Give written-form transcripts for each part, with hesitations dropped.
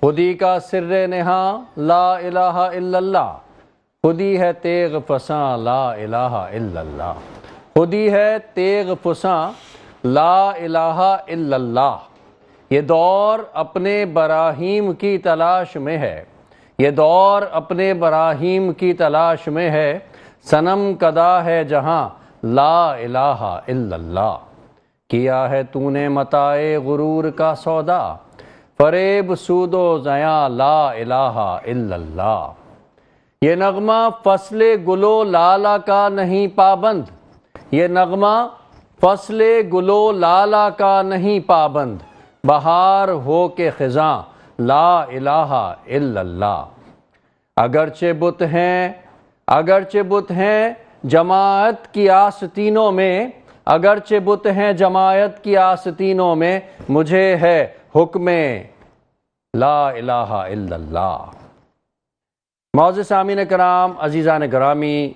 خودی کا سر نہاں لا الہ الا اللہ، خودی ہے تیغ فساں لا الہ الا اللہ، خودی ہے تیغ فساں لا الہ الا اللہ۔ یہ دور اپنے براہیم کی تلاش میں ہے، یہ دور اپنے براہیم کی تلاش میں ہے، صنم کدا ہے جہاں لا الہ الا اللہ۔ کیا ہے تو نے متاع غرور کا سودا، فریب سود و زیاں لا الہ الا اللہ۔ یہ نغمہ فصل گل و لالہ کا نہیں پابند، یہ نغمہ فصل گل و لالہ کا نہیں پابند، بہار ہو کے خزاں لا الہ الا اللہ۔ اگرچہ بت ہیں جماعت کی آستینوں میں، اگرچہ بت ہیں جماعت کی آستینوں میں، مجھے ہے حکم لا الہ الا اللہ۔ معزز سامعین کرام، عزیزان گرامی،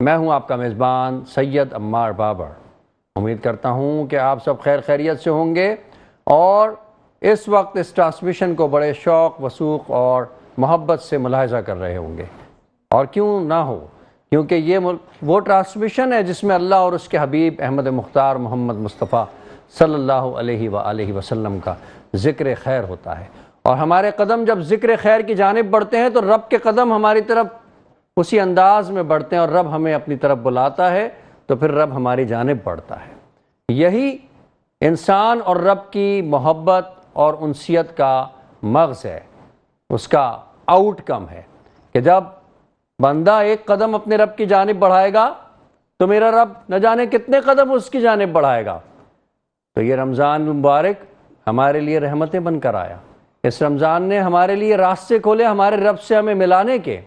میں ہوں آپ کا میزبان سید عمار بابر۔ امید کرتا ہوں کہ آپ سب خیر خیریت سے ہوں گے اور اس وقت اس ٹرانسمیشن کو بڑے شوق وشوق اور محبت سے ملاحظہ کر رہے ہوں گے، اور کیوں نہ ہو، کیونکہ یہ وہ ٹرانسمیشن ہے جس میں اللہ اور اس کے حبیب احمد مختار محمد مصطفیٰ صلی اللہ علیہ وآلہ وسلم کا ذکر خیر ہوتا ہے، اور ہمارے قدم جب ذکر خیر کی جانب بڑھتے ہیں تو رب کے قدم ہماری طرف اسی انداز میں بڑھتے ہیں، اور رب ہمیں اپنی طرف بلاتا ہے تو پھر رب ہماری جانب بڑھتا ہے۔ یہی انسان اور رب کی محبت اور انسیت کا مغز ہے، اس کا آؤٹ کم ہے کہ جب بندہ ایک قدم اپنے رب کی جانب بڑھائے گا تو میرا رب نہ جانے کتنے قدم اس کی جانب بڑھائے گا۔ تو یہ رمضان مبارک ہمارے لیے رحمتیں بن کر آیا، اس رمضان نے ہمارے لیے راستے کھولے ہمارے رب سے ہمیں ملانے کے۔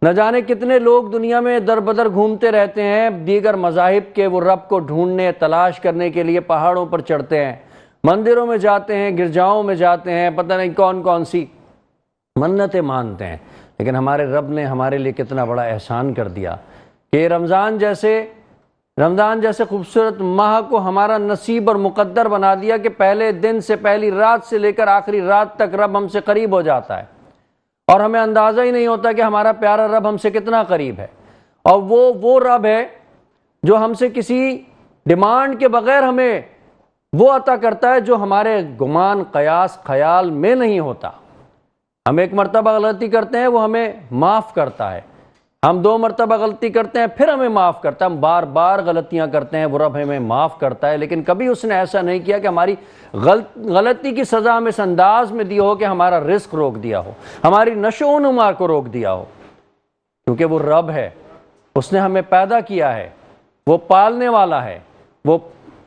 نہ جانے کتنے لوگ دنیا میں در بدر گھومتے رہتے ہیں، دیگر مذاہب کے وہ رب کو ڈھونڈنے تلاش کرنے کے لیے پہاڑوں پر چڑھتے ہیں، مندروں میں جاتے ہیں، گرجاؤں میں جاتے ہیں، پتہ نہیں کون کون سی منتیں مانتے ہیں، لیکن ہمارے رب نے ہمارے لیے کتنا بڑا احسان کر دیا کہ رمضان جیسے خوبصورت ماہ کو ہمارا نصیب اور مقدر بنا دیا کہ پہلے دن سے پہلی رات سے لے کر آخری رات تک رب ہم سے قریب ہو جاتا ہے، اور ہمیں اندازہ ہی نہیں ہوتا کہ ہمارا پیارا رب ہم سے کتنا قریب ہے۔ اور وہ رب ہے جو ہم سے کسی ڈیمانڈ کے بغیر ہمیں وہ عطا کرتا ہے جو ہمارے گمان قیاس خیال میں نہیں ہوتا۔ ہم ایک مرتبہ غلطی کرتے ہیں، وہ ہمیں معاف کرتا ہے، ہم 2 مرتبہ غلطی کرتے ہیں پھر ہمیں معاف کرتا ہے، ہم بار بار غلطیاں کرتے ہیں، وہ رب ہمیں معاف کرتا ہے، لیکن کبھی اس نے ایسا نہیں کیا کہ ہماری غلطی کی سزا ہمیں اس انداز میں دی ہو کہ ہمارا رزق روک دیا ہو، ہماری نشو و نما کو روک دیا ہو، کیونکہ وہ رب ہے، اس نے ہمیں پیدا کیا ہے، وہ پالنے والا ہے، وہ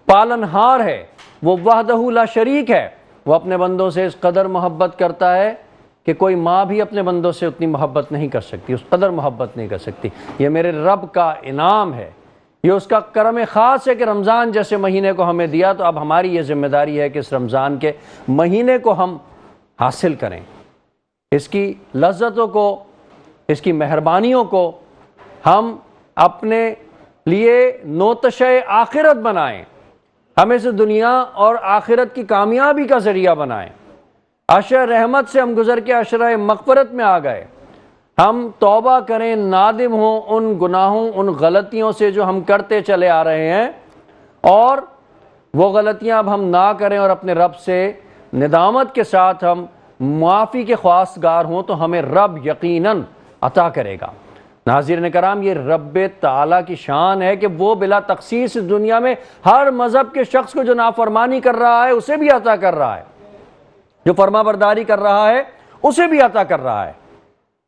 پالنہار ہے، وہ وحدہ لا شریک ہے، وہ اپنے بندوں سے اس قدر محبت کرتا ہے کہ کوئی ماں بھی اپنے بندوں سے اتنی محبت نہیں کر سکتی، اس قدر محبت نہیں کر سکتی۔ یہ میرے رب کا انعام ہے، یہ اس کا کرم خاص ہے کہ رمضان جیسے مہینے کو ہمیں دیا، تو اب ہماری یہ ذمہ داری ہے کہ اس رمضان کے مہینے کو ہم حاصل کریں، اس کی لذتوں کو، اس کی مہربانیوں کو ہم اپنے لیے نوتشہ آخرت بنائیں، ہم اسے دنیا اور آخرت کی کامیابی کا ذریعہ بنائیں۔ عشر رحمت سے ہم گزر کے عشرہ مغفرت میں آ گئے، ہم توبہ کریں، نادم ہوں ان گناہوں، ان غلطیوں سے جو ہم کرتے چلے آ رہے ہیں، اور وہ غلطیاں اب ہم نہ کریں اور اپنے رب سے ندامت کے ساتھ ہم معافی کے خواستگار ہوں، تو ہمیں رب یقیناً عطا کرے گا۔ ناظرین کرام، یہ رب تعالیٰ کی شان ہے کہ وہ بلا تخصیص اس دنیا میں ہر مذہب کے شخص کو جو نافرمانی کر رہا ہے اسے بھی عطا کر رہا ہے، جو فرما برداری کر رہا ہے اسے بھی عطا کر رہا ہے،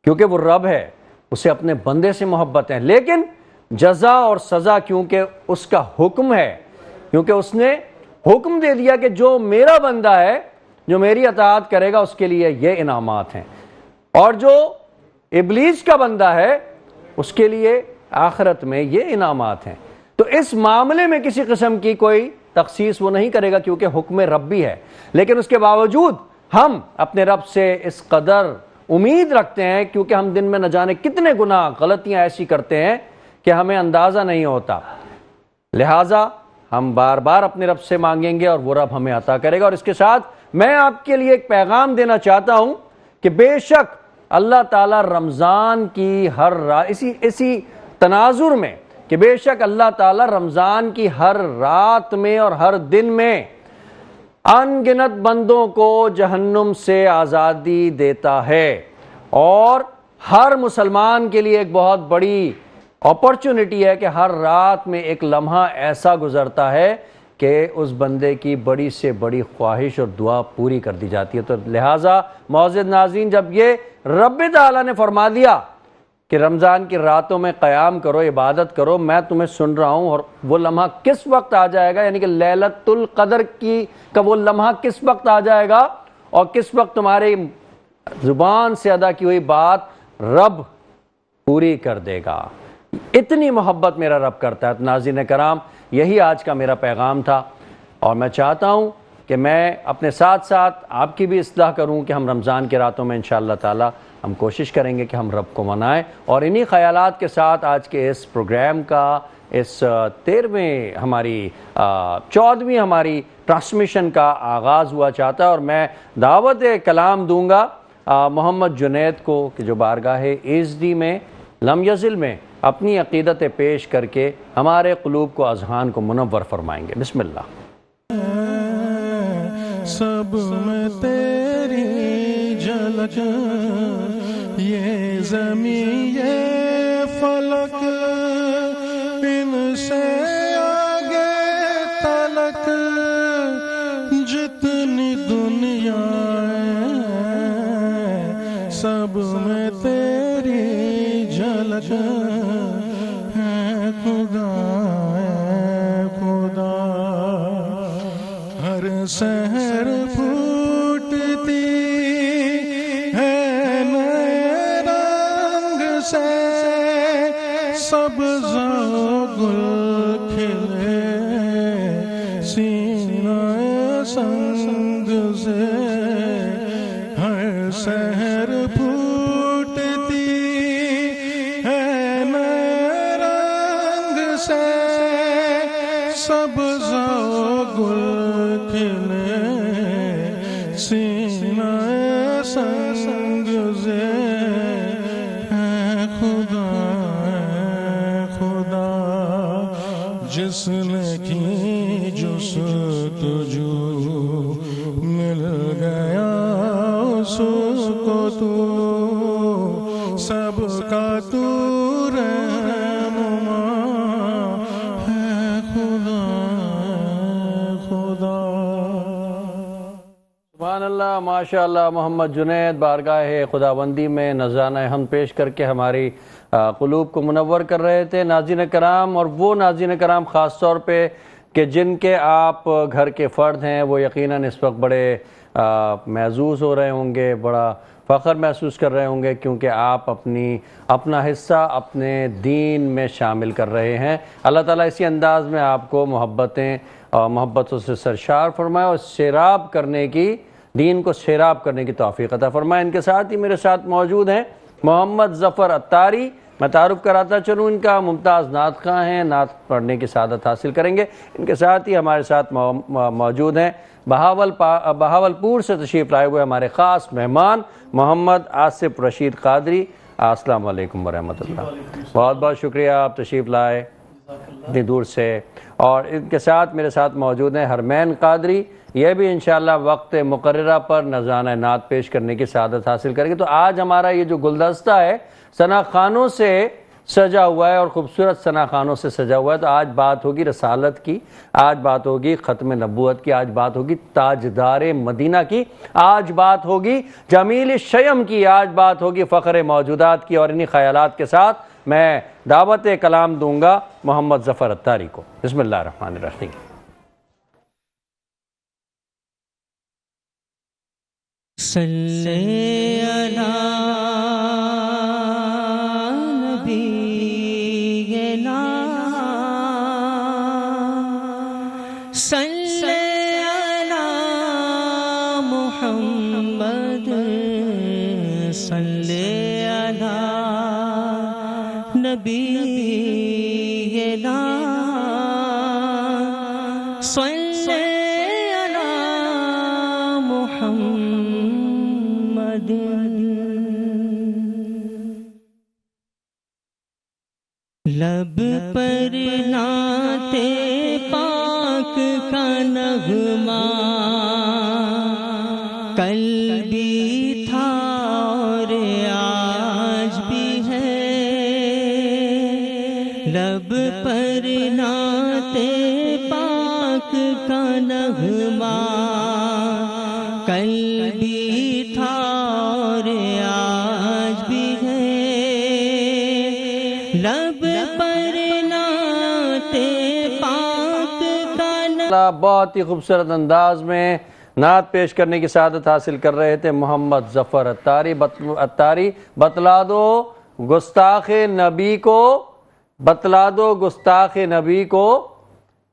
کیونکہ وہ رب ہے، اسے اپنے بندے سے محبت ہے۔ لیکن جزا اور سزا کیونکہ اس کا حکم ہے، کیونکہ اس نے حکم دے دیا کہ جو میرا بندہ ہے، جو میری اطاعت کرے گا، اس کے لیے یہ انعامات ہیں، اور جو ابلیس کا بندہ ہے اس کے لیے آخرت میں یہ انعامات ہیں۔ تو اس معاملے میں کسی قسم کی کوئی تخصیص وہ نہیں کرے گا، کیونکہ حکم ربی ہے۔ لیکن اس کے باوجود ہم اپنے رب سے اس قدر امید رکھتے ہیں، کیونکہ ہم دن میں نہ جانے کتنے گناہ غلطیاں ایسی کرتے ہیں کہ ہمیں اندازہ نہیں ہوتا، لہٰذا ہم بار بار اپنے رب سے مانگیں گے اور وہ رب ہمیں عطا کرے گا۔ اور اس کے ساتھ میں آپ کے لیے ایک پیغام دینا چاہتا ہوں کہ بے شک اللہ تعالیٰ رمضان کی ہر رات، اسی تناظر میں کہ بے شک اللہ تعالیٰ رمضان کی ہر رات میں اور ہر دن میں ان گنت بندوں کو جہنم سے آزادی دیتا ہے، اور ہر مسلمان کے لیے ایک بہت بڑی اپرچونٹی ہے کہ ہر رات میں ایک لمحہ ایسا گزرتا ہے کہ اس بندے کی بڑی سے بڑی خواہش اور دعا پوری کر دی جاتی ہے۔ تو لہٰذا معزز ناظرین، جب یہ رب تعالیٰ نے فرما دیا کہ رمضان کی راتوں میں قیام کرو، عبادت کرو، میں تمہیں سن رہا ہوں، اور وہ لمحہ کس وقت آ جائے گا، یعنی کہ لیلۃ القدر کا وہ لمحہ کس وقت آ جائے گا اور کس وقت تمہاری زبان سے ادا کی ہوئی بات رب پوری کر دے گا، اتنی محبت میرا رب کرتا ہے۔ ناظرین کرام، یہی آج کا میرا پیغام تھا، اور میں چاہتا ہوں کہ میں اپنے ساتھ ساتھ آپ کی بھی اصلاح کروں کہ ہم رمضان کی راتوں میں انشاءاللہ تعالی ہم کوشش کریں گے کہ ہم رب کو منائیں، اور انہی خیالات کے ساتھ آج کے اس پروگرام کا، اس 13ویں ہماری 14ویں ہماری ٹرانسمیشن کا آغاز ہوا چاہتا ہے، اور میں دعوت کلام دوں گا محمد جنید کو کہ جو بارگاہ ایزدی میں لم یزل میں اپنی عقیدت پیش کر کے ہمارے قلوب کو، اذہان کو منور فرمائیں گے۔ بسم اللہ۔ سب میں تیری جھلک، یہ زمین یہ فلک، ان سے آگے تلک جتنی دنیا ہے، سب میں تیری جھلک ہے خدا، ہے خدا۔ ہر سحر پھوٹتی ہے نئے رنگ سے، سبز و گل کھلے سینہ سنگ سے، ہر سحر پھوٹتی ہے نئے رنگ سے، سبز و گل کھلے سینہ سنگ سے، ہے خدا، ہے خدا۔ جس نے کی جستجو مل گیا اس کو تو، سب کا تو رہنما ہے خدا، ہے خدا۔ سبحان اللہ، ماشاء اللہ۔ محمد جنید بارگاہ خداوندی میں نذرانہ حمد پیش کر کے ہماری قلوب کو منور کر رہے تھے۔ ناظرین کرام، اور وہ ناظرین کرام خاص طور پہ کہ جن کے آپ گھر کے فرد ہیں، وہ یقیناً اس وقت بڑے محظوظ ہو رہے ہوں گے، بڑا فخر محسوس کر رہے ہوں گے، کیونکہ آپ اپنا حصہ اپنے دین میں شامل کر رہے ہیں۔ اللہ تعالیٰ اسی انداز میں آپ کو محبتوں سے سرشار فرمائے، اور سیراب کرنے کی، دین کو سیراب کرنے کی توفیق عطا فرمائے۔ ان کے ساتھ ہی میرے ساتھ موجود ہیں محمد ظفر عطاری، میں تعارف کراتا چلوں، ان کا ممتاز نعت خواں ہیں، نعت پڑھنے کی سعادت حاصل کریں گے۔ ان کے ساتھ ہی ہمارے ساتھ موجود ہیں بہاولپور سے تشریف لائے ہوئے ہمارے خاص مہمان محمد آصف رشید قادری۔ السلام علیکم ورحمۃ اللہ۔ بہت بہت شکریہ، آپ تشریف لائے اتنی دور سے۔ اور ان کے ساتھ میرے ساتھ موجود ہیں حرمین قادری، یہ بھی انشاءاللہ وقت مقررہ پر نذرانہ نعت پیش کرنے کی سعادت حاصل کریں گے۔ تو آج ہمارا یہ جو گلدستہ ہے ثنا خوانوں سے سجا ہوا ہے، اور خوبصورت ثنا خوانوں سے سجا ہوا ہے، تو آج بات ہوگی رسالت کی، آج بات ہوگی ختم نبوت کی، آج بات ہوگی تاجدار مدینہ کی، آج بات ہوگی جمیل الشیم کی، آج بات ہوگی فخر موجودات کی۔ اور انہی خیالات کے ساتھ میں دعوت کلام دوں گا محمد ظفر عطاری کو۔ بسم اللہ الرحمن الرحیم۔ صلی علی نبینا، صلی علی محمد، صلی علی نبینا، صلی علی محمد۔ لب پر نعت پاک کا نغمہ کل بھی تھا اور آج بھی ہے، لب پر نعت پاک کا نغمہ کل بھی تھا اور آج بھی ہے، لب پر نعت پاک کا نغمہ۔ بہت ہی خوبصورت انداز میں نعت پیش کرنے کی سعادت حاصل کر رہے تھے محمد ظفر عطاری۔ بتلا دو گستاخ نبی کو، بتلا دو گستاخ نبی کو،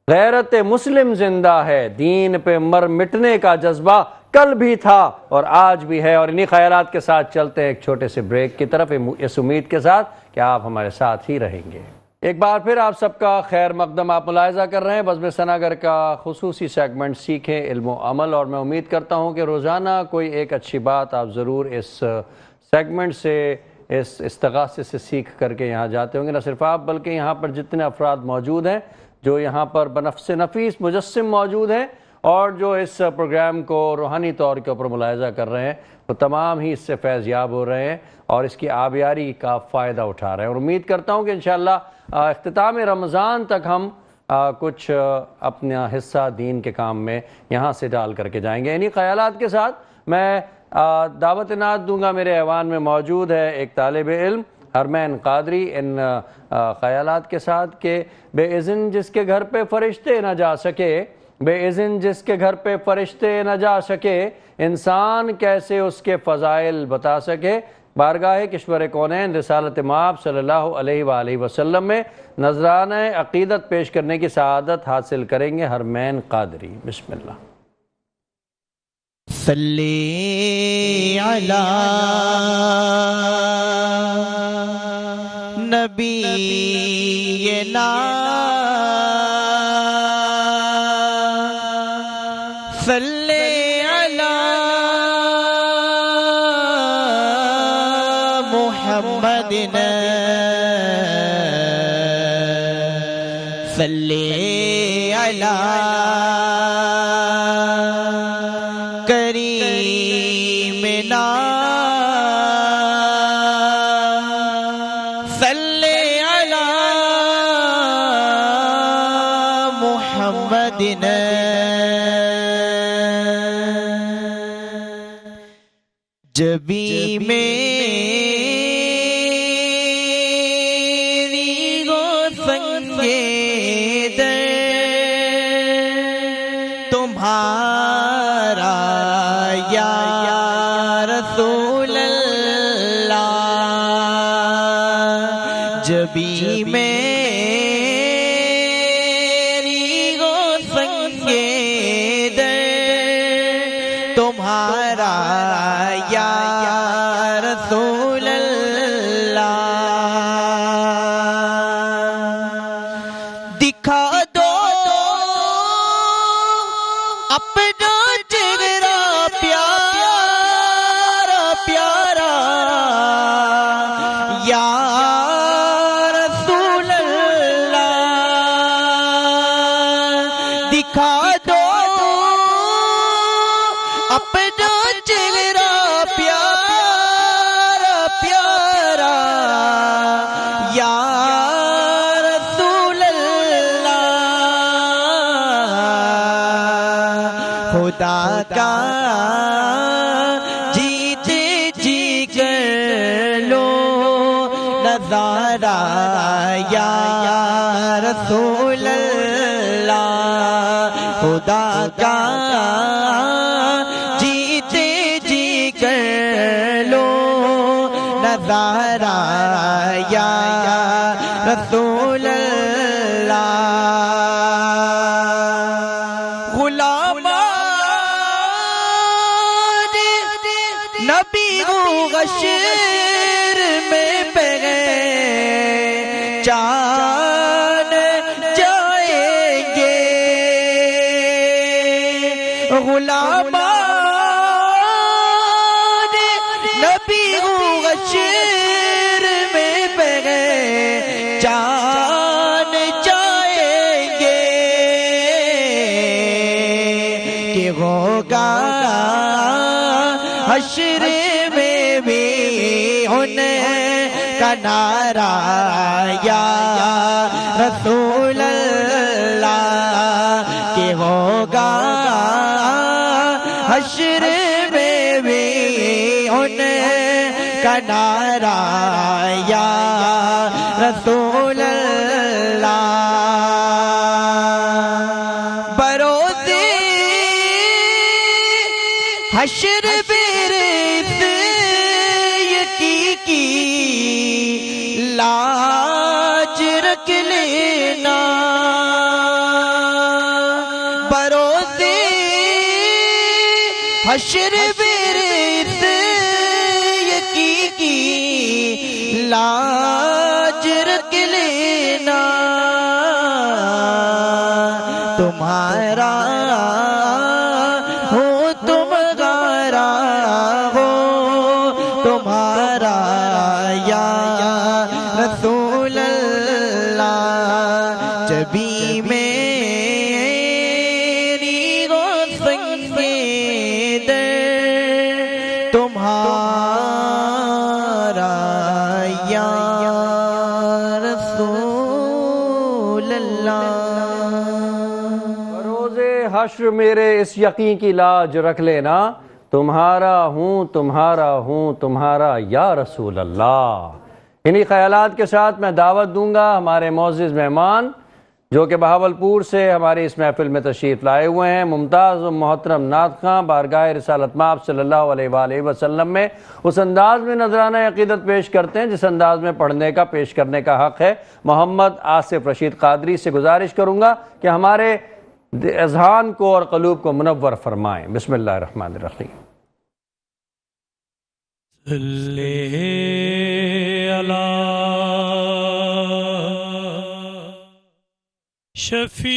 غیرت مسلم زندہ ہے، دین پہ مر مٹنے کا جذبہ کل بھی تھا اور آج بھی ہے۔ اور انہی خیالات کے ساتھ چلتے ہیں ایک چھوٹے سے بریک کی طرف، اس امید کے ساتھ کہ آپ ہمارے ساتھ ہی رہیں گے۔ ایک بار پھر آپ سب کا خیر مقدم آپ ملاحظہ کر رہے ہیں بزم ثناگر کا خصوصی سیگمنٹ سیکھیں علم و عمل، اور میں امید کرتا ہوں کہ روزانہ کوئی ایک اچھی بات آپ ضرور اس سیگمنٹ سے، اس استغاثے سے سیکھ کر کے یہاں جاتے ہوں گے۔ نہ صرف آپ بلکہ یہاں پر جتنے افراد موجود ہیں جو یہاں پر بنفس نفیس مجسم موجود ہیں اور جو اس پروگرام کو روحانی طور کے اوپر ملاحظہ کر رہے ہیں، وہ تمام ہی اس سے فیض یاب ہو رہے ہیں اور اس کی آبیاری کا فائدہ اٹھا رہے ہیں۔ اور امید کرتا ہوں کہ انشاءاللہ اختتام رمضان تک ہم کچھ اپنا حصہ دین کے کام میں یہاں سے ڈال کر کے جائیں گے۔ انہی خیالات کے ساتھ میں دعوت نعت دوں گا۔ میرے ایوان میں موجود ہے ایک طالب علم حرمین قادری، ان خیالات کے ساتھ کہ بے اذن جس کے گھر پہ فرشتے نہ جا سکے، بے اذن جس کے گھر پہ فرشتے نہ جا سکے، انسان کیسے اس کے فضائل بتا سکے۔ بارگاہ کشور کونین رسالت مآب صلی اللہ علیہ وآلہ وسلم میں نذرانہ عقیدت پیش کرنے کی سعادت حاصل کریں گے حرمین قادری۔ بسم اللہ۔ صلی علی نبینا صلی علی محمد صلی علی کریمنا صلی علی محمد جبی میری گو سنگے در تمہارا یا رسول اللہ، جبی میری گو سنگے در تمہارا یا رسول اللہ، دکھا دو اپنا چہرہ پیارا پیارا یا رسول اللہ، دکھا دو اپنا چہرہ پیارا پیارا یا رسول اللہ، خدا کا جیتے جی کر لو نظارہ یا رسول اللہ، خدا کا جیتے جی کر لو نظارہ یا رسول اللہ، غلام نبی غشیر میں پہچان جائیں گے، غلام نبی غشیر میں پہچان بھی ان کا نعرہ یا رسول اللہ کہ ہوگا حشر میں بھی ان کا نعرہ یا رسول اللہ بروز حشر برس یکی کی لاج رکھ لینا بروز حشر برس یکی کی لاج رکھ لینا تمہارا ہو تمہارا ہو تمہارا یا رسول اللہ جبھی میری ہو سنگے تمہارا یا رسول اللہ بروز حشر میرے اس یقین کی لاج رکھ لینا تمہارا ہوں تمہارا یا رسول اللہ۔ انہی خیالات کے ساتھ میں دعوت دوں گا ہمارے معزز مہمان جو کہ بہاولپور سے ہماری اس محفل میں تشریف لائے ہوئے ہیں، ممتاز و محترم نعت خواں بارگاہ رسالت مآب صلی اللہ علیہ وآلہ وسلم میں اس انداز میں نذرانہ عقیدت پیش کرتے ہیں جس انداز میں پڑھنے کا پیش کرنے کا حق ہے۔ محمد آصف رشید قادری سے گزارش کروں گا کہ ہمارے اذہان کو اور قلوب کو منور فرمائیں۔ بسم اللہ الرحمن الرحیم۔ صلی علی شفیعنا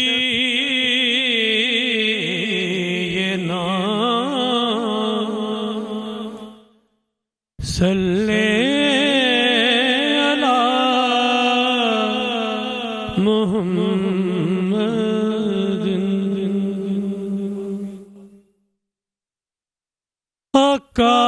صلی علی محمد آقا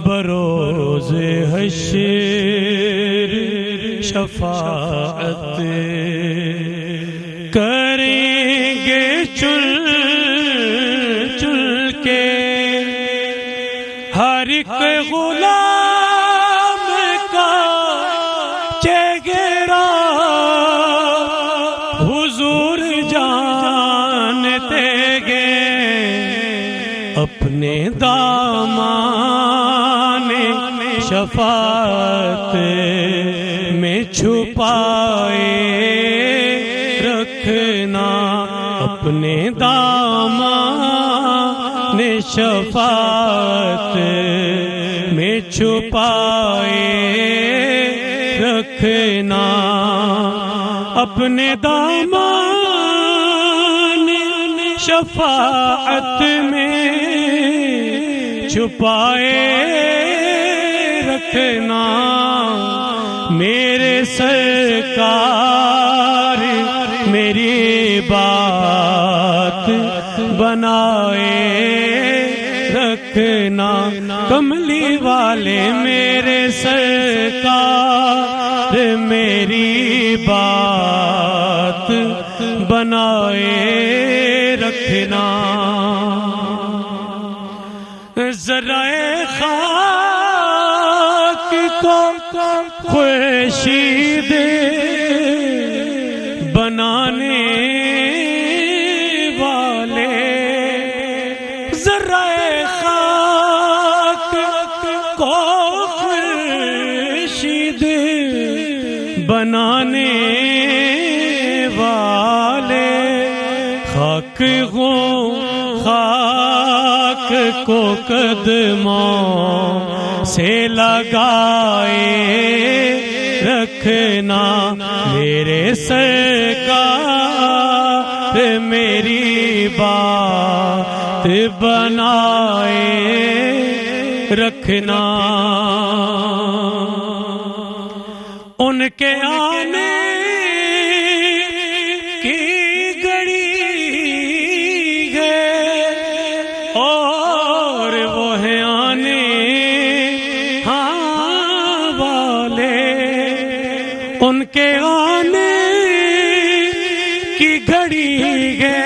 بروز حشر شفاعت کریں گے چل چل کے ہر ایک غلام کا چہرہ حضور جانتے گے اپنے دامان شفاعت میں چھپائے رکھنا اپنے دامان شفاعت میں چھپائے رکھنا اپنے دامان شفاعت میں چھپائے رکھنا میرے سرکار میری بات بنائے رکھنا کملی والے میرے سرکار میری بات بنائے رکھنا ذرائع خاک کو خورشید بنانے والے ذرائع خاک کو خورشید بنانے والے خاک کو قدموں سے لگائے رکھنا میرے سرکار میری بات بنائے رکھنا ان کے آنے کی گھڑی ہے اور وہ ہے آنے والے ان کے آنے کی گھڑی ہے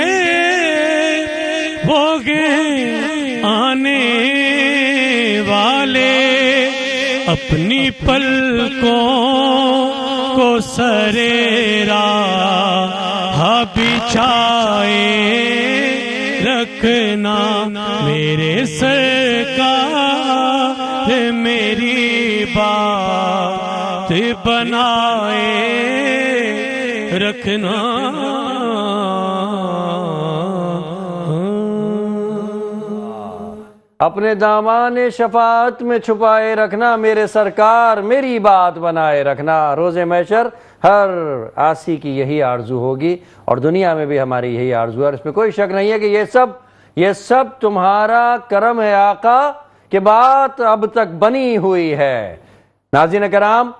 وہ گئے آنے والے اپنی پلکوں کو سرے راہ بچھائے رکھنا میرے سرکار میری بات بنائے رکھنا اپنے دامان شفاعت میں چھپائے رکھنا میرے سرکار میری بات بنائے رکھنا. روز محشر ہر آسی کی یہی آرزو ہوگی اور دنیا میں بھی ہماری یہی آرزو ہے اور اس میں کوئی شک نہیں ہے کہ یہ سب تمہارا کرم ہے آقا کہ بات اب تک بنی ہوئی ہے. ناظرین کرام،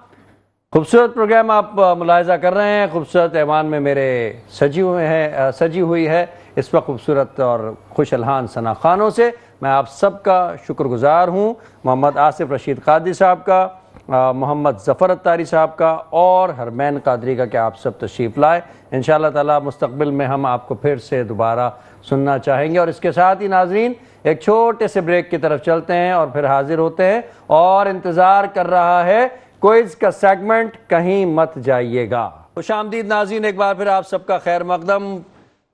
خوبصورت پروگرام آپ ملاحظہ کر رہے ہیں. خوبصورت ایوان میں میرے سجی ہوئی ہے اس وقت خوبصورت اور خوش الحان ثنا خوانوں سے. میں آپ سب کا شکر گزار ہوں، محمد آصف رشید قادری صاحب کا، محمد ظفر اتاری صاحب کا اور حرمین قادری کا کہ آپ سب تشریف لائے. انشاءاللہ تعالی مستقبل میں ہم آپ کو پھر سے دوبارہ سننا چاہیں گے. اور اس کے ساتھ ہی ناظرین ایک چھوٹے سے بریک کی طرف چلتے ہیں اور پھر حاضر ہوتے ہیں اور انتظار کر رہا ہے کوئز کا سیگمنٹ، کہیں مت جائیے گا. خوش آمدید ناظرین، ایک بار پھر آپ سب کا خیر مقدم.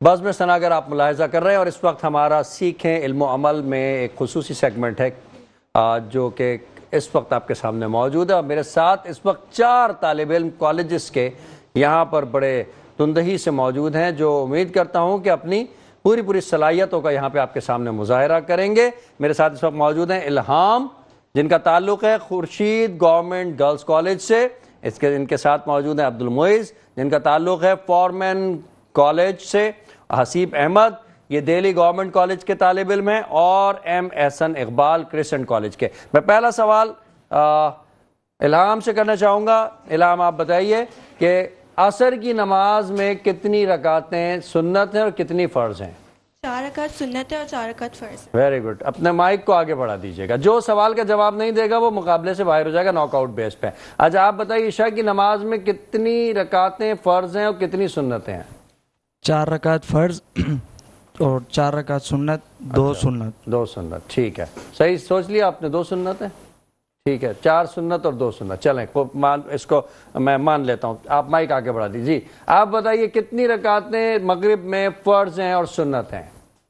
بزم ثناگر آپ ملاحظہ کر رہے ہیں اور اس وقت ہمارا سیکھیں علم و عمل میں ایک خصوصی سیگمنٹ ہے جو کہ اس وقت آپ کے سامنے موجود ہے. اور میرے ساتھ اس وقت 4 طالب علم کالجز کے یہاں پر بڑے تندہی سے موجود ہیں جو امید کرتا ہوں کہ اپنی پوری صلاحیتوں کا یہاں پہ آپ کے سامنے مظاہرہ کریں گے. میرے ساتھ اس وقت موجود ہیں الہام، جن کا تعلق ہے خورشید گورنمنٹ گرلز کالج سے. ان کے ساتھ موجود ہیں عبد المعز، جن کا تعلق ہے فورمین کالج سے. حسیب احمد، یہ دہلی گورنمنٹ کالج کے طالب علم ہیں، اور M Ahsan Iqbal Christian college کے. میں پہلا سوال الہام سے کرنا چاہوں گا. الہام، آپ بتائیے کہ عصر کی نماز میں کتنی رکعتیں سنت ہیں اور کتنی فرض ہیں؟ 4 رکعت سنت ہے اور 4 رکعت فرض ہے. Very good. اپنے مائک کو آگے بڑھا دیجیے گا. جو سوال کا جواب نہیں دے گا وہ مقابلے سے باہر ہو جائے گا ناک آؤٹ بیس پہ. اچھا آپ بتائیے عشاء کی نماز میں کتنی رکعتیں فرض ہیں اور کتنی سنتیں ہیں؟ 4 رکعت فرض اور 4 رکعت سنت، 2 سنت. 2 سنت، ٹھیک ہے. صحیح سوچ لیا آپ نے، 2 سنت ہیں، ٹھیک ہے. 4 سنت اور 2 سنت. چلیں اس کو میں مان لیتا ہوں. آپ مائک آگے بڑھا دیجیے. جی آپ بتائیے کتنی رکعتیں مغرب میں فرض ہیں اور سنت ہیں؟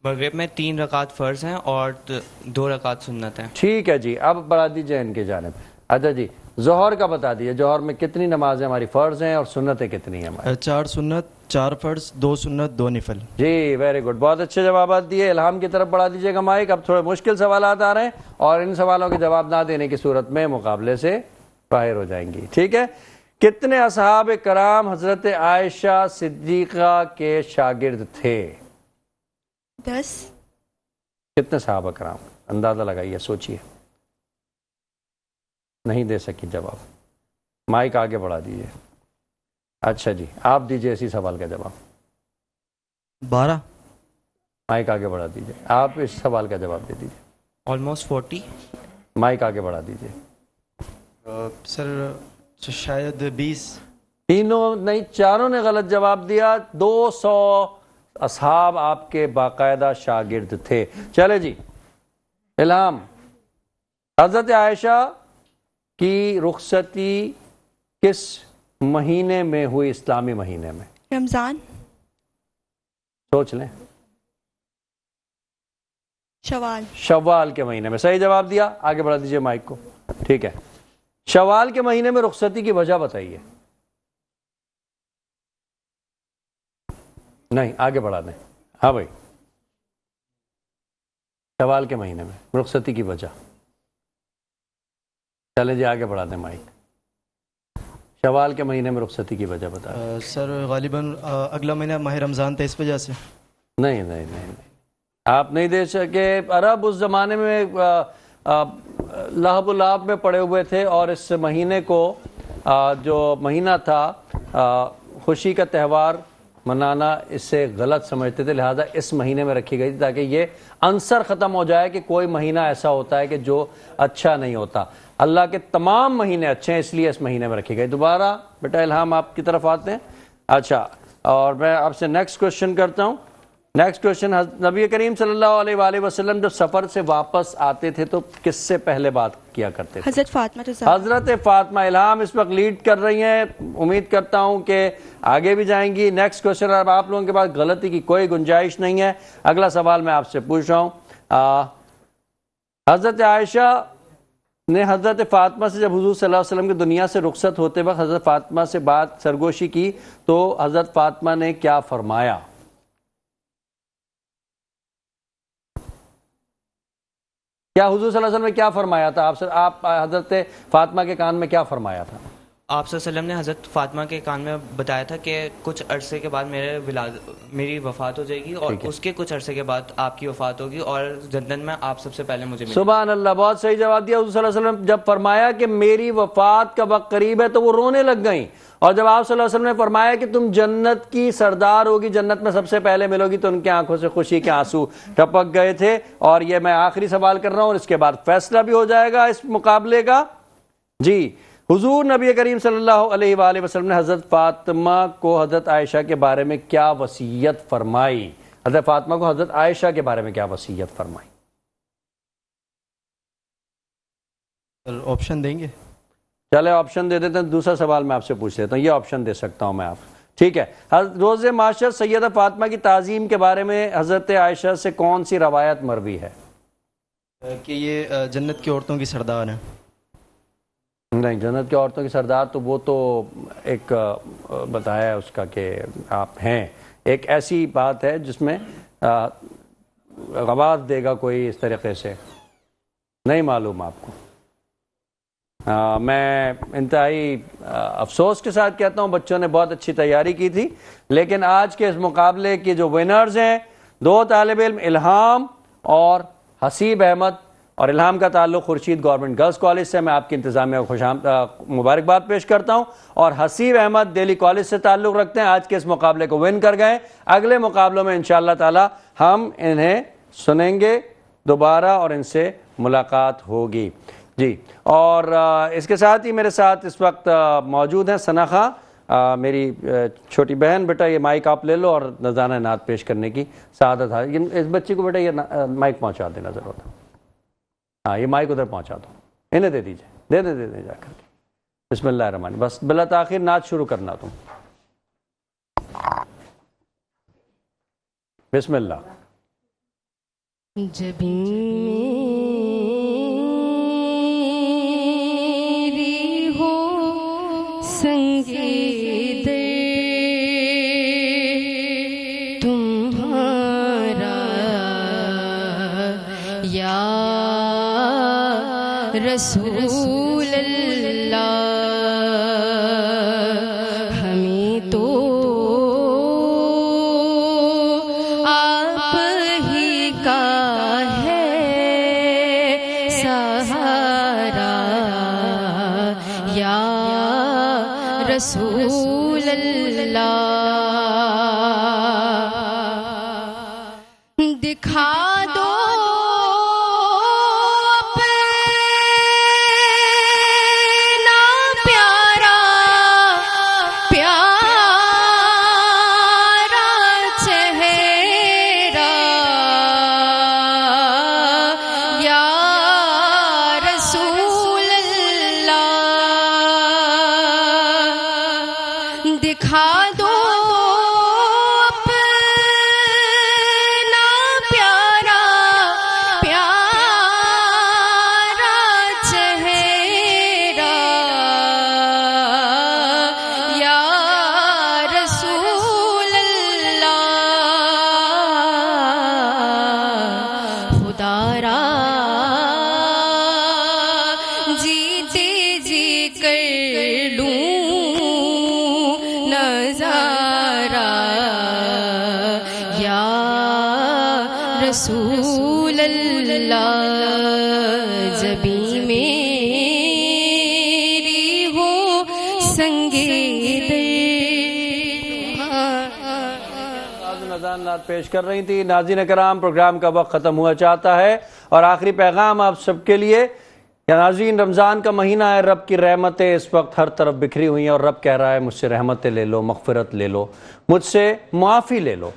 مغرب میں 3 رکعت فرض ہیں اور 2 رکعت سنت ہیں. ٹھیک ہے جی. اب بڑھا دیجیے ان کی جانب. اچھا جی ظہر کا بتا دیجیے، ظہر میں کتنی نمازیں ہماری فرض ہیں اور سنتیں کتنی ہیں ہماری؟ 4 سنت، 4 فرض، 2 سنت، 2 نفل. جی ویری گڈ، بہت اچھے جوابات دیے. الہام کی طرف بڑھا دیجیے گا مائک. اب تھوڑے مشکل سوالات آ رہے ہیں اور ان سوالوں کے جواب نہ دینے کی صورت میں مقابلے سے باہر ہو جائیں گی. ٹھیک ہے. کتنے اصحاب کرام حضرت عائشہ صدیقہ کے شاگرد تھے؟ 10. کتنے صحابہ کرام؟ اندازہ لگائیے، سوچیے. نہیں دے سکی جواب. مائک آگے بڑھا دیجیے. اچھا جی آپ دیجیے اسی سوال کا جواب. 12. مائک آگے بڑھا دیجیے. آپ اس سوال کا جواب دے دیجیے. آلموسٹ 40. مائک آگے بڑھا دیجیے. سر شاید 20. تینوں نہیں، چاروں نے غلط جواب دیا. 200 اصحاب آپ کے باقاعدہ شاگرد تھے. چلے جی الہام، حضرت عائشہ کی رخصتی کس مہینے میں ہوئی؟ اسلامی مہینے میں. رمضان. سوچ لیں. شوال. شوال کے مہینے میں. صحیح جواب دیا. آگے بڑھا دیجیے مائک کو. ٹھیک ہے. شوال کے مہینے میں رخصتی کی وجہ بتائیے. نہیں آگے بڑھا دیں. ہاں بھائی، شوال کے مہینے میں رخصتی کی وجہ. چلے جی آگے بڑھا دیں مائک. شوال کے مہینے میں رخصتی کی وجہ بتا. سر غالباً اگلا مہینہ ماہ رمضان تھا، اس وجہ سے. نہیں آپ نہیں دے سکے. عرب اس زمانے میں لہب و لعب میں پڑے ہوئے تھے اور اس مہینے کو جو مہینہ تھا خوشی کا تہوار منانا اس سے غلط سمجھتے تھے، لہٰذا اس مہینے میں رکھی گئی تھی تاکہ یہ عنصر ختم ہو جائے کہ کوئی مہینہ ایسا ہوتا ہے کہ جو اچھا نہیں ہوتا۔ اللہ کے تمام مہینے اچھے ہیں، اس لیے اس مہینے میں رکھی گئی۔ دوبارہ بیٹا الہام آپ کی طرف آتے ہیں۔ اچھا، اور میں آپ سے نیکسٹ کوشچن کرتا ہوں۔ نیکسٹ کوشچن، نبی کریم صلی اللہ علیہ وآلہ وسلم جب سفر سے واپس آتے تھے تو کس سے پہلے بات کیا کرتے تھے؟ حضرت فاطمہ الزہرا۔ حضرت فاطمہ۔ الہام اس وقت لیڈ کر رہی ہیں، امید کرتا ہوں کہ آگے بھی جائیں گی۔ نیکسٹ کوشچن، اب آپ لوگوں کے پاس غلطی کی کوئی گنجائش نہیں ہے۔ اگلا سوال میں آپ سے پوچھ رہا ہوں، حضرت عائشہ نے حضرت فاطمہ سے جب حضور صلی اللہ علیہ وسلم کی دنیا سے رخصت ہوتے وقت حضرت فاطمہ سے بات سرگوشی کی تو حضرت فاطمہ نے کیا فرمایا؟ کیا حضور صلی اللہ علیہ وسلم نے کیا فرمایا تھا؟ آپ حضرت فاطمہ کے کان میں کیا فرمایا تھا؟ آپ صلی اللہ علیہ وسلم نے حضرت فاطمہ کے کان میں بتایا تھا کہ کچھ عرصے کے بعد میری وفات ہو جائے گی اور اس کے کچھ عرصے کے بعد آپ کی وفات ہوگی اور جنت میں آپ سب سے پہلے مجھے ملیں۔ سبحان اللہ، بہت صحیح جواب دیا۔ حضور صلی اللہ علیہ وسلم جب فرمایا کہ میری وفات کا وقت قریب ہے تو وہ رونے لگ گئیں، اور جب آپ صلی اللہ علیہ وسلم نے فرمایا کہ تم جنت کی سردار ہوگی، جنت میں سب سے پہلے ملو گی، تو ان کی آنکھوں سے خوشی کے آنسو ٹپک گئے تھے۔ اور یہ میں آخری سوال کر رہا ہوں اور اس کے بعد فیصلہ بھی ہو جائے گا اس مقابلے کا۔ جی، حضور نبی کریم صلی اللہ علیہ وآلہ وسلم نے حضرت فاطمہ کو حضرت عائشہ کے بارے میں کیا وصیت فرمائی؟ حضرت فاطمہ کو حضرت عائشہ کے بارے میں کیا وصیت فرمائی؟ آپشن دیں گے؟ چلے آپشن دے دیتے ہیں۔ دوسرا سوال میں آپ سے پوچھ لیتا ہوں، یہ آپشن دے سکتا ہوں میں آپ، ٹھیک ہے؟ روز معاشر سیدہ فاطمہ کی تعظیم کے بارے میں حضرت عائشہ سے کون سی روایت مروی ہے؟ کہ یہ جنت کی عورتوں کی سردار ہیں۔ نہیں، جنت کی عورتوں کی سردار تو وہ تو ایک بتایا ہے اس کا کہ آپ ہیں، ایک ایسی بات ہے جس میں غواص دے گا کوئی اس طریقے سے، نہیں معلوم آپ کو۔ میں انتہائی افسوس کے ساتھ کہتا ہوں بچوں نے بہت اچھی تیاری کی تھی، لیکن آج کے اس مقابلے کے جو ونرز ہیں دو طالب علم، الہام اور حسیب احمد، اور الہام کا تعلق خورشید گورنمنٹ گرلز کالج سے، میں آپ کی انتظامیہ کو مبارکباد پیش کرتا ہوں، اور حسیب احمد دہلی کالج سے تعلق رکھتے ہیں، آج کے اس مقابلے کو ون کر گئے۔ اگلے مقابلوں میں انشاءاللہ تعالی ہم انہیں سنیں گے دوبارہ اور ان سے ملاقات ہوگی۔ جی، اور اس کے ساتھ ہی میرے ساتھ اس وقت موجود ہیں ثنا خان، میری چھوٹی بہن۔ بیٹا یہ مائک آپ لے لو اور نذرانہ نعت پیش کرنے کی سعادت ہے۔ اس بچی کو بیٹا یہ مائک پہنچا دینا ضرورت ہے، ہاں یہ مائک ادھر پہنچا دو، انہیں دے دیجیے، دے دے جا کر کے۔ بسم اللہ الرحمن الرحیم، بس بلا تاخیر نعت شروع کرنا تم۔ بسم اللہ۔ جب میری ہو سنگی دے تمہارا یا رسول اللہ، ہمیں تو آپ ہی کا ہے سہارا، یا رسول اللہ، دکھا دو دکھا دو نعت پیش کر رہی تھی. ناظرین کرام پروگرام کا وقت ختم ہوا چاہتا ہے اور آخری پیغام آپ سب کے لیے. یا ناظرین رمضان کا مہینہ ہے, رب کی رحمتیں اس وقت ہر طرف بکھری ہوئی ہیں اور رب کہہ رہا ہے مجھ سے رحمتیں لے لو, مغفرت لے لو, مجھ سے معافی لے لو.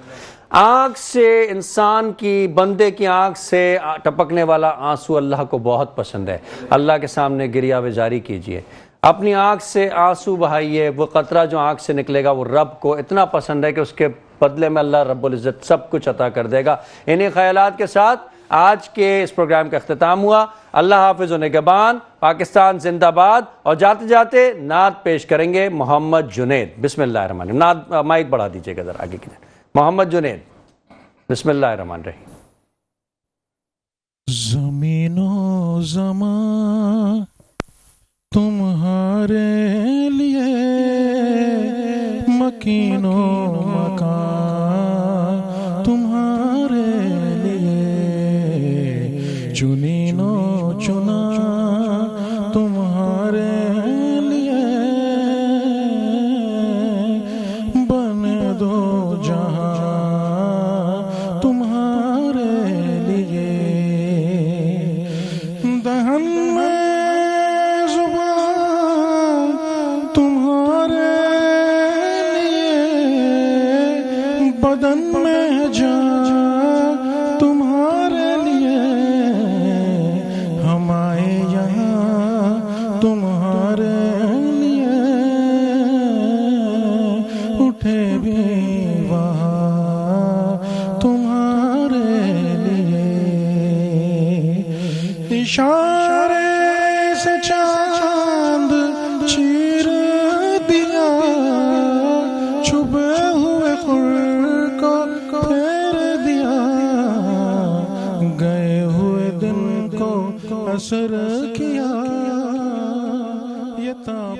آنکھ سے انسان کی, بندے کی آنکھ سے ٹپکنے والا آنسو اللہ کو بہت پسند ہے. اللہ کے سامنے گریہ جاری کیجئے, اپنی آنکھ سے آنسو بہائیے. وہ قطرہ جو آنکھ سے نکلے گا وہ رب کو اتنا پسند ہے کہ اس کے بدلے میں اللہ رب العزت سب کچھ عطا کر دے گا. انہی خیالات کے ساتھ آج کے اس پروگرام کا اختتام ہوا. اللہ حافظ و نگہبان. پاکستان زندہ باد. اور جاتے جاتے نعت پیش کریں گے محمد جنید. بسم اللہ الرحمن الرحیم. نعت مائک بڑھا دیجیے گا ذرا آگے کی طرف. محمد جنید, بسم اللہ الرحمن الرحیم. زمین و زمان تمہارے لیے, مکین و مکان تمہارے لیے, چنین و چنا تمہارے لیے, بن دو جہاں تمہارے لیے. دہن میں زبان تمہارے لیے, بدن میں جان تمہارے لیے, ہم آئے یہاں تمہارے لیے, اٹھے بھی وہاں تمہارے لیے. اشارے سے چاند چیر دیا, چھپے ہوئے خور کو پھیر دیا, گئے ہوئے دن کو اثر کیا, یہ تاب